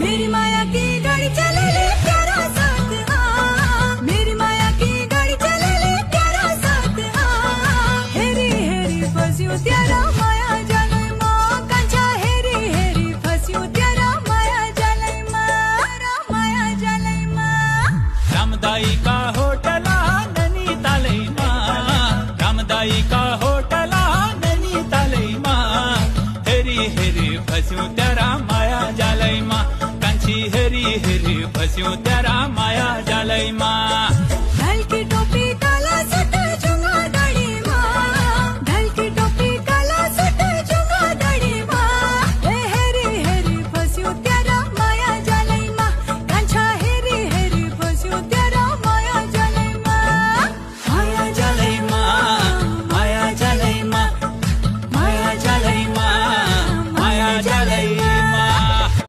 मेरी माया की गाड़ी चले ले प्यारा साथ हाँ, मेरी माया की गाड़ी चले ले प्यारा साथ हाँ, हेरी हेरी फस्यूं तेरा माया जालैमा कान्छा हेरी हेरी फस्यूं तेरा माया जालैमा माया जालैमा रामदाई का होटला नैनीतालैमा रामदाई का होटला नैनीतालैमा हेरी हेरी फस्यूं तेरा माया जालैमा कान्छी हेरी हेरी फस्यूं तेरा